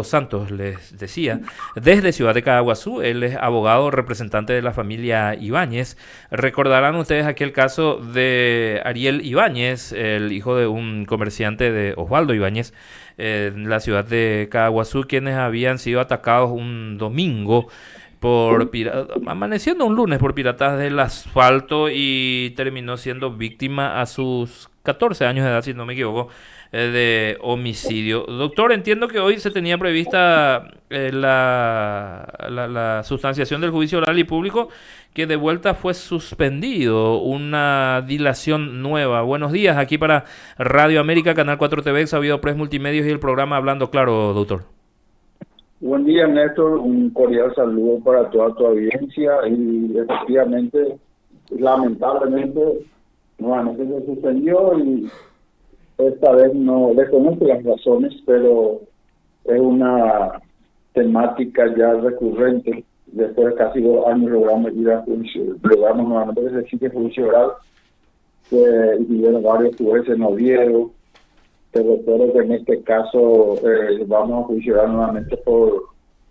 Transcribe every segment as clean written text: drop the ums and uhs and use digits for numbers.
Santos les decía, desde Ciudad de Caaguazú. Él es abogado representante de la familia Ibáñez. Recordarán ustedes aquel caso de Ariel Ibáñez, el hijo de un comerciante de Osvaldo Ibáñez, en la ciudad de Caaguazú, quienes habían sido atacados un domingo amaneciendo un lunes por piratas del asfalto, y terminó siendo víctima a sus 14 años de edad, si no me equivoco, de homicidio. Doctor, entiendo que hoy se tenía prevista la sustanciación del juicio oral y público, que de vuelta fue suspendido, una dilación nueva. Buenos días, aquí para Radio América, Canal 4 TV, Sabido Press Multimedios y el programa Hablando Claro, doctor. Buen día, Néstor. Un cordial saludo para toda tu audiencia. Y efectivamente, lamentablemente, nuevamente se suspendió, y esta vez no desconozco las razones, pero es una temática ya recurrente. Después de casi 2 años logramos ir a juicio, logramos nuevamente que se exige juicio oral, que hicieron varios jueces, no dieron. Pero espero que en este caso vamos a juiciar nuevamente por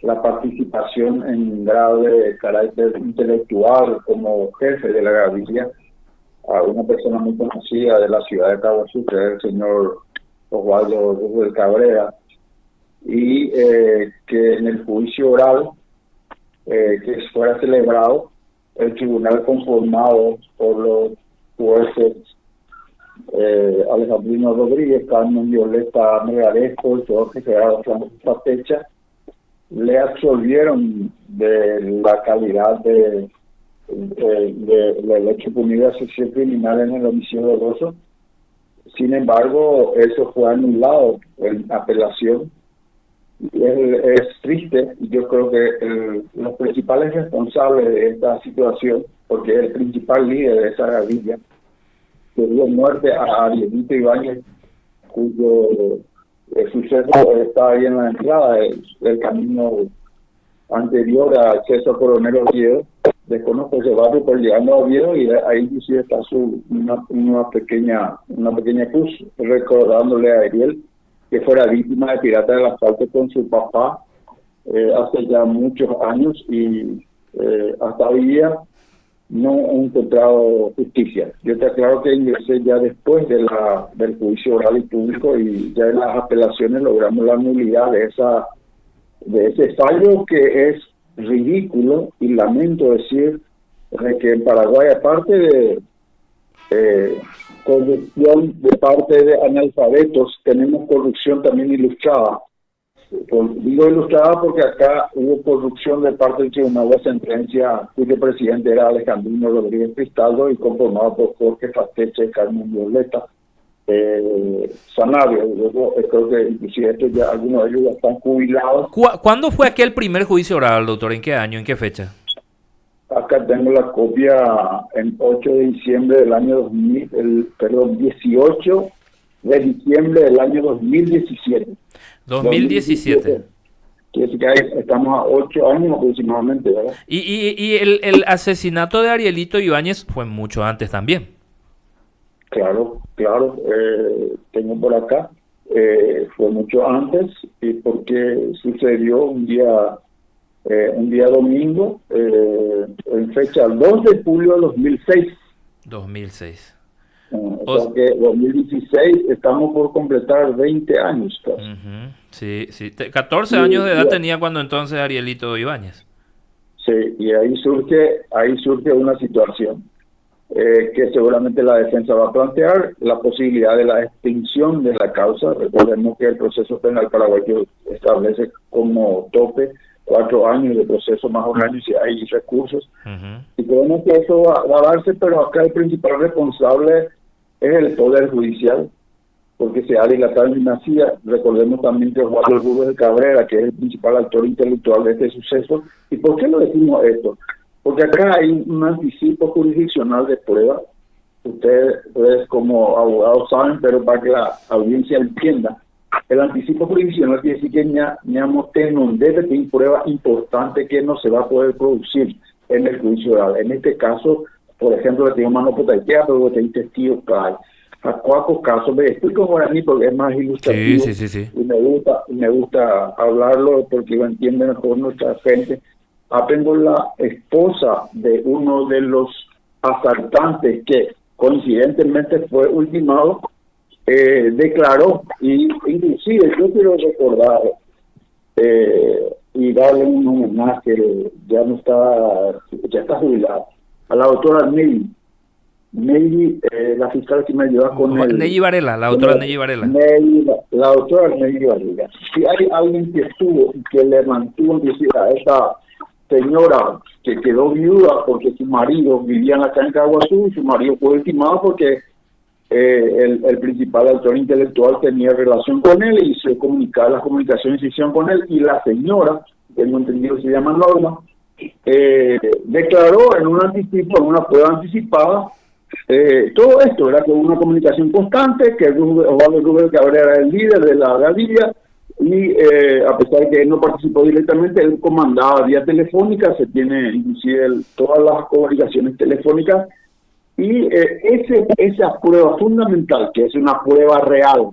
la participación en grado de carácter intelectual como jefe de la gavilla a una persona muy conocida de la ciudad de Caaguazú, que es el señor Osvaldo del Cabrera, y que en el juicio oral que fuera celebrado, el tribunal conformado por los jueces Alejandrino Rodríguez, Carmen Violeta Megaresco, el señor Gerardo esta fecha, le absolvieron de la calidad de hecho punido de asociación criminal en el homicidio doloso. Sin embargo, eso fue anulado en apelación. Es triste. Yo creo que los principales responsables de esta situación, porque el principal líder de esa gavilla, que dio muerte a Arielito Ibáñez, cuyo suceso está ahí en la entrada del camino anterior al acceso a Coronel Oviedo. Desconozco ese barrio, pero llegando a Oviedo, y ahí inclusive está una pequeña cruz recordándole a Ariel que fuera víctima de pirata del asfalto con su papá hace ya muchos años, y hasta hoy día no he encontrado justicia. Yo te aclaro que ingresé ya después del juicio oral y público, y ya en las apelaciones logramos la nulidad de ese fallo, que es ridículo, y lamento decir que en Paraguay, aparte de corrupción de parte de analfabetos, tenemos corrupción también ilustrada. Digo ilustrada porque acá hubo corrupción de parte del Tribunal de Sentencia, cuyo presidente era Alejandrino Rodríguez Cristaldo, y conformado por Jorge Fasteche, Carmen Violeta Sanabria. Luego creo que inclusive estos ya, algunos de ellos ya están jubilados. ¿Cuándo fue aquel primer juicio oral, doctor? ¿En qué año? ¿En qué fecha? Acá tengo la copia en 8 de diciembre del año 18 de diciembre del año 2017. 2017. Quiere decir que estamos a 8 años aproximadamente, ¿verdad? Y el asesinato de Arielito Ibáñez fue mucho antes también. Claro. Tengo por acá. Fue mucho antes, y porque sucedió un día domingo, en fecha 2 de julio de 2006. 2006. O sea que 2016 estamos por completar 20 años. Sí. 14 años de edad tenía cuando entonces Arielito Ibáñez. Sí, y ahí surge una situación que seguramente la defensa va a plantear, la posibilidad de la extinción de la causa. Recordemos que el proceso penal paraguayo establece como tope 4 años de proceso más o menos, si hay recursos. Y creemos que eso va a darse, pero acá el principal responsable es el Poder Judicial, porque se ha dilatado en dinastía. Recordemos también que Osvaldo Rubén de Cabrera, que es el principal actor intelectual de este suceso. ¿Y por qué lo decimos esto? Porque acá hay un anticipo jurisdiccional de prueba. Ustedes como abogados saben, pero para que la audiencia entienda, el anticipo jurisdiccional quiere decir que no debe tener prueba importante que no se va a poder producir en el juicio oral. En este caso, por ejemplo, que tengo mano potaitea, pero que tengo testigo clave. Hakuako caso, me explico en guaraní porque es más Sí, ilustrativo sí, sí, sí. y me gusta hablarlo porque lo entiende mejor nuestra gente. Apenas la esposa de uno de los asaltantes que coincidentemente fue ultimado, declaró, y inclusive yo quiero recordar y darle un homenaje, ya está jubilada, a la doctora Nelly, la fiscal que me ayuda con Neyi Varela, la doctora Neyi Varela. La doctora Nelly Varela. Si hay alguien que estuvo y que le mantuvo inclusive a esa señora que quedó viuda porque su marido vivía en la cancha de Caguazú y su marido fue ultimado porque el principal autor intelectual tenía relación con él y se comunicaba, las comunicaciones se hicieron con él, y la señora, tengo entendido que se llama Norma, declaró en un anticipo, en una prueba anticipada, todo esto era con una comunicación constante, que Osvaldo Rubén Cabrera era el líder de la gavilla, y a pesar de que él no participó directamente, él comandaba vía telefónica, se tiene inclusive todas las comunicaciones telefónicas, y esa prueba fundamental, que es una prueba real,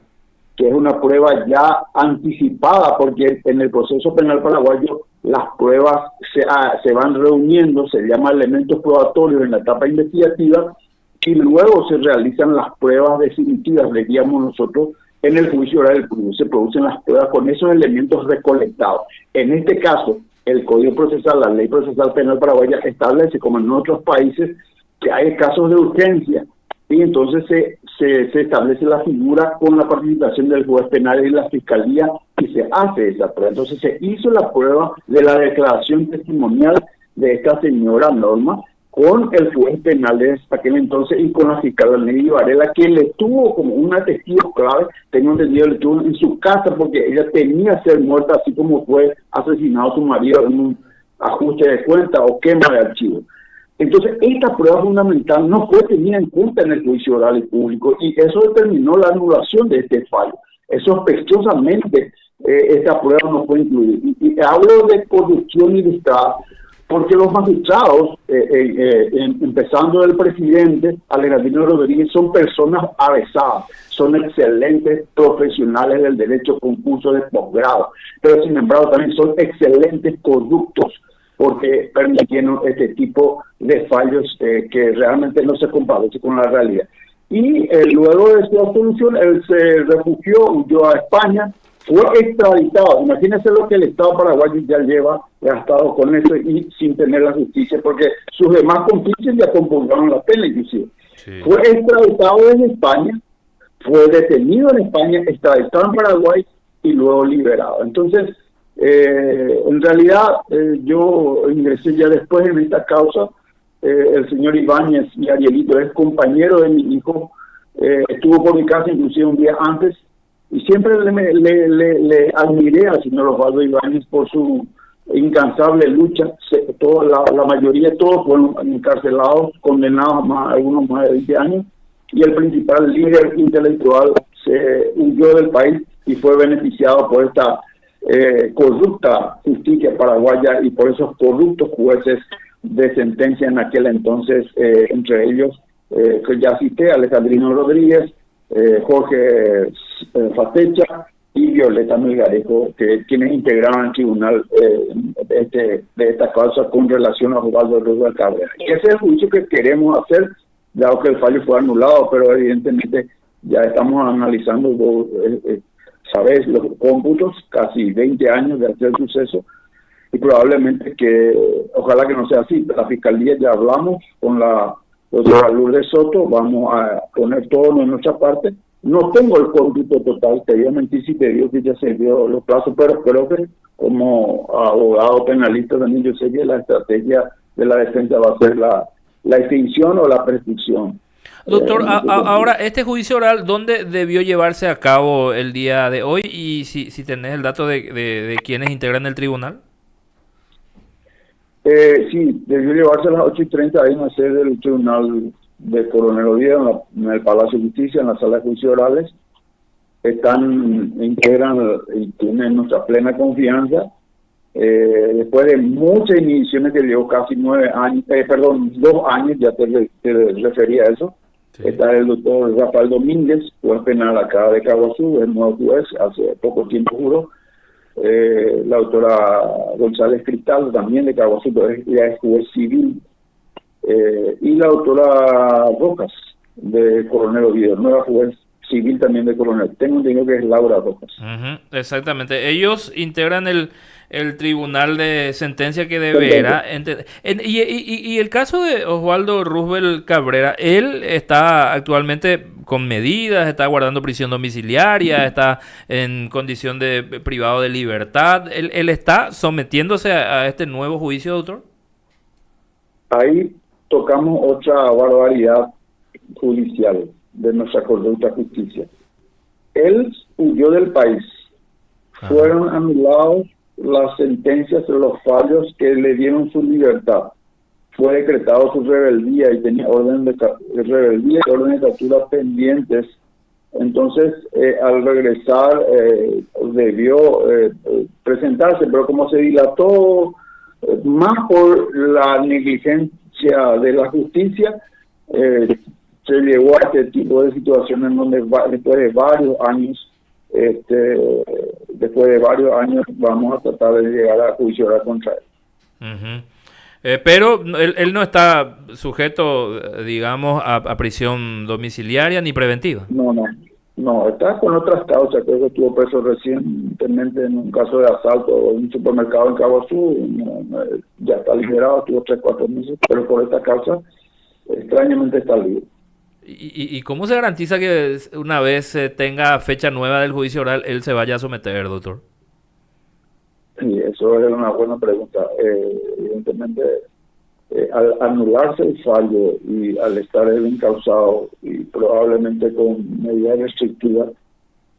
que es una prueba ya anticipada, porque en el proceso penal paraguayo las pruebas se van reuniendo, se llama elementos probatorios en la etapa investigativa, y luego se realizan las pruebas definitivas, diríamos nosotros, en el juicio oral se producen las pruebas con esos elementos recolectados. En este caso, el Código Procesal, la Ley Procesal Penal Paraguaya establece, como en otros países, que hay casos de urgencia, y entonces se establece la figura con la participación del juez penal y la fiscalía, y se hace esa prueba. Entonces se hizo la prueba de la declaración testimonial de esta señora Norma con el juez penal de aquel entonces y con la fiscal Nelly Varela, que le tuvo como una testigo clave, tengo entendido, le tuvo en su casa porque ella tenía que ser muerta, así como fue asesinado su marido en un ajuste de cuenta o quema de archivos. Entonces, esta prueba fundamental no fue tenida en cuenta en el juicio oral y público, y eso determinó la anulación de este fallo. Sospechosamente, esta prueba no fue incluida. Y hablo de corrupción ilustrada, porque los magistrados, empezando del presidente Alejandro Rodríguez, son personas avesadas, son excelentes profesionales del derecho con curso de posgrado, pero sin embargo también son excelentes corruptos, porque permitieron este tipo de fallos que realmente no se compadece con la realidad. Y luego de su absolución, él se refugió, huyó a España, fue extraditado. Imagínense lo que el Estado paraguayo ya lleva gastado con eso y sin tener la justicia, porque sus demás cómplices ya compugnaron la pena, inclusive. Sí. Fue extraditado en España, fue detenido en España, extraditado en Paraguay y luego liberado. Entonces, en realidad, yo ingresé ya después en esta causa. El señor Ibáñez y Arielito es compañero de mi hijo, estuvo por mi casa inclusive un día antes, y siempre le admiré al señor Osvaldo Ibáñez por su incansable lucha. La mayoría, todos fueron encarcelados, condenados a algunos más de 20 años, y el principal líder intelectual se huyó del país y fue beneficiado por esta corrupta justicia paraguaya y por esos corruptos jueces de sentencia en aquel entonces, entre ellos que ya cité, Alejandrino Rodríguez, Jorge Fatecha y Violeta Melgarejo, quienes integraban el tribunal de esta causa con relación a Osvaldo Rubén Cabrera. Y ese es el juicio que queremos hacer, dado que el fallo fue anulado, pero evidentemente ya estamos analizando sabes, los cómputos, casi 20 años de aquel suceso, y probablemente que, ojalá que no sea así, la Fiscalía ya hablamos con la doctora Lourdes Soto, vamos a poner todo en nuestra parte. No tengo el cómputo total, te voy a mentir si te digo que ya se dio los plazos, pero creo que como abogado penalista también yo sé que la estrategia de la defensa va a ser la extinción o la prescripción. Doctor, ahora, este juicio oral, ¿dónde debió llevarse a cabo el día de hoy? Y si tenés el dato de quiénes integran el tribunal. Sí, debió llevarse a las 8:30 ahí en la sede del Tribunal de Coronel Oviedo, en el Palacio de Justicia, en la sala de juicios orales. Integran y tienen nuestra plena confianza. Después de muchas inhibiciones que llevó casi 2 años, ya te refería a eso. Sí. Está el doctor Rafael Domínguez, juez penal acá de Caguazú, el nuevo juez, hace poco tiempo juró. La doctora González Cristal, también de Caguazú, pero ella es juez civil. Y la doctora Rojas, de Coronel Oviedo, nueva juez civil también de Coronel. Tengo entendido que es Laura Rojas. Exactamente. Ellos integran el tribunal de sentencia que deberá. Y el caso de Osvaldo Roosevelt Cabrera, él está actualmente con medidas, está guardando prisión domiciliaria, está en condición de privado de libertad. ¿Él está sometiéndose a este nuevo juicio, doctor? Ahí tocamos otra barbaridad judicial de nuestra Corte de Justicia. Él huyó del país. Ajá. Fueron anulados las sentencias de los fallos que le dieron su libertad. Fue decretado su rebeldía y tenía orden de rebeldía y orden de captura pendientes. Entonces, al regresar, debió presentarse, pero como se dilató más por la negligencia de la justicia, se llegó a este tipo de situaciones en donde después de varios años vamos a tratar de llegar a juicio oral contra él. Pero él no está sujeto, digamos, a prisión domiciliaria ni preventiva. No, está con otras causas. Creo que estuvo preso recientemente en un caso de asalto en un supermercado en Cabo Azul. Ya está liberado, estuvo 3-4 meses, pero por esta causa extrañamente está libre. ¿Y cómo se garantiza que una vez tenga fecha nueva del juicio oral, él se vaya a someter, doctor? Sí, eso es una buena pregunta. Evidentemente, al anularse el fallo y al estar él encausado y probablemente con medidas restrictivas,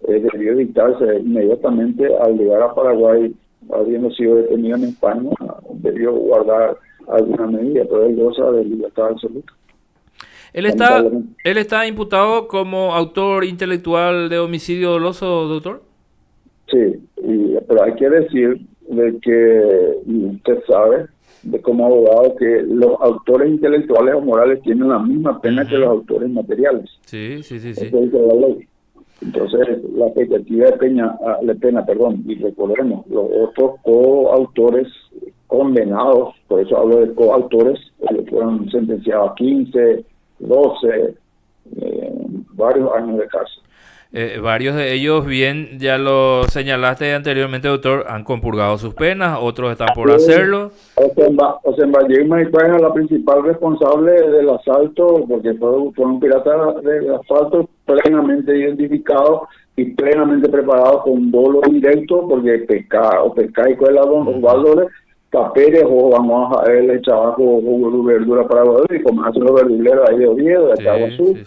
debió dictarse inmediatamente al llegar a Paraguay, habiendo sido detenido en España, debió guardar alguna medida, pero él goza de libertad absoluta. Él está imputado como autor intelectual de homicidio doloso, doctor. Sí, pero hay que decir de que usted sabe, de como abogado, que los autores intelectuales o morales tienen la misma pena que los autores materiales. Sí. Entonces, la expectativa de pena, y recordemos, los otros coautores condenados, por eso hablo de coautores, fueron sentenciados a 15, 12, varios años de cárcel. Varios de ellos, bien, ya lo señalaste anteriormente, doctor, han compurgado sus penas, otros están por hacerlo. Osenbayema es la principal responsable del asalto, porque fue un pirata del asfalto plenamente identificado y plenamente preparado con dolo directo, porque pesca y cuela don Osvaldo Capere o vamos a él el trabajo verdura para Guadalupe y como hacen los verduleros ahí de Oviedo, de Caguazú.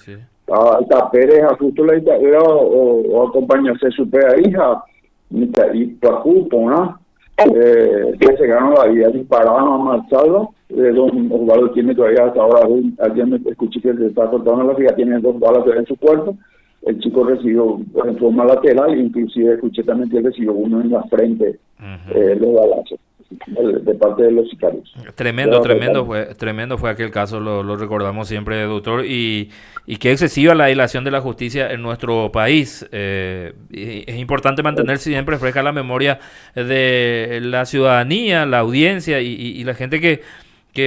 Pérez a justo la italiana o acompañarse su pea hija y Pacupo, ¿no? Que se ganó la vida dispararon a Marcelo, don Osvaldo tiene todavía hasta ahora, ayer me escuché que se está cortando la vida, tiene 2 balas en su cuerpo. El chico recibió en forma lateral, inclusive escuché también que recibió uno en la frente, los balazos de parte de los sicarios. Tremendo fue aquel caso, lo recordamos siempre, doctor, y qué excesiva la dilación de la justicia en nuestro país. Es importante mantener siempre fresca la memoria de la ciudadanía, la audiencia y la gente que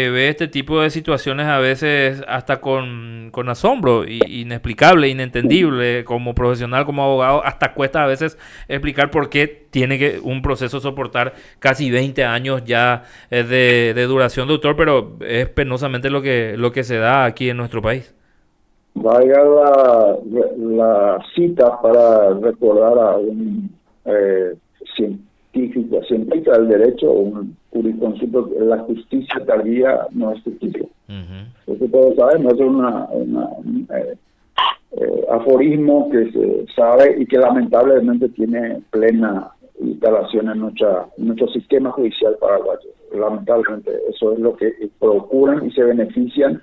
ve este tipo de situaciones a veces hasta con asombro, inexplicable, inentendible, como profesional, como abogado, hasta cuesta a veces explicar por qué tiene que un proceso soportar casi 20 años ya de duración, doctor, pero es penosamente lo que se da aquí en nuestro país. Vaya la cita para recordar a un científica del derecho, un jurisconsulto, la justicia tardía no es justicia. Eso todos sabemos, es un aforismo que se sabe y que lamentablemente tiene plena instalación en nuestro sistema judicial paraguayo. Lamentablemente eso es lo que procuran y se benefician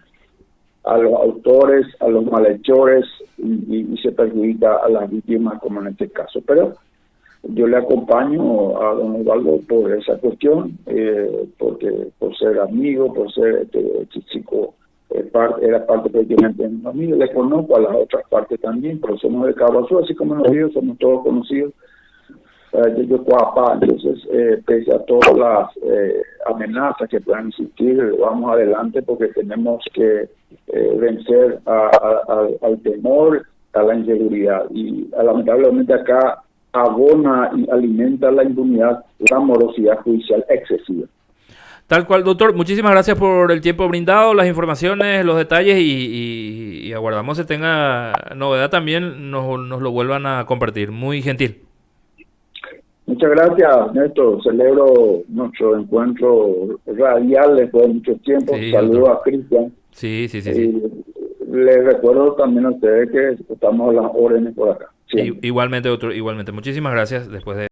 a los autores, a los malhechores y se perjudica a las víctimas como en este caso. Pero yo le acompaño a don Osvaldo por esa cuestión, porque por ser amigo, por ser este chico era parte prácticamente de mi familia. Le conozco a las otras partes también, pero somos de Cabo Azul, así como en los ríos, somos todos conocidos. Yo Coapá, entonces, pese a todas las amenazas que puedan existir, vamos adelante porque tenemos que vencer al temor, a la inseguridad. Y lamentablemente acá abona y alimenta la impunidad, la morosidad judicial excesiva. Tal cual, doctor. Muchísimas gracias por el tiempo brindado, las informaciones, los detalles y aguardamos que tenga novedad también, nos lo vuelvan a compartir. Muy gentil. Muchas gracias, Néstor. Celebro nuestro encuentro radial después de mucho tiempo. Sí, Saludos doctor. a Cristian. Sí. Les recuerdo también a ustedes que estamos a las órdenes por acá. Igualmente, doctor, igualmente. Muchísimas gracias después de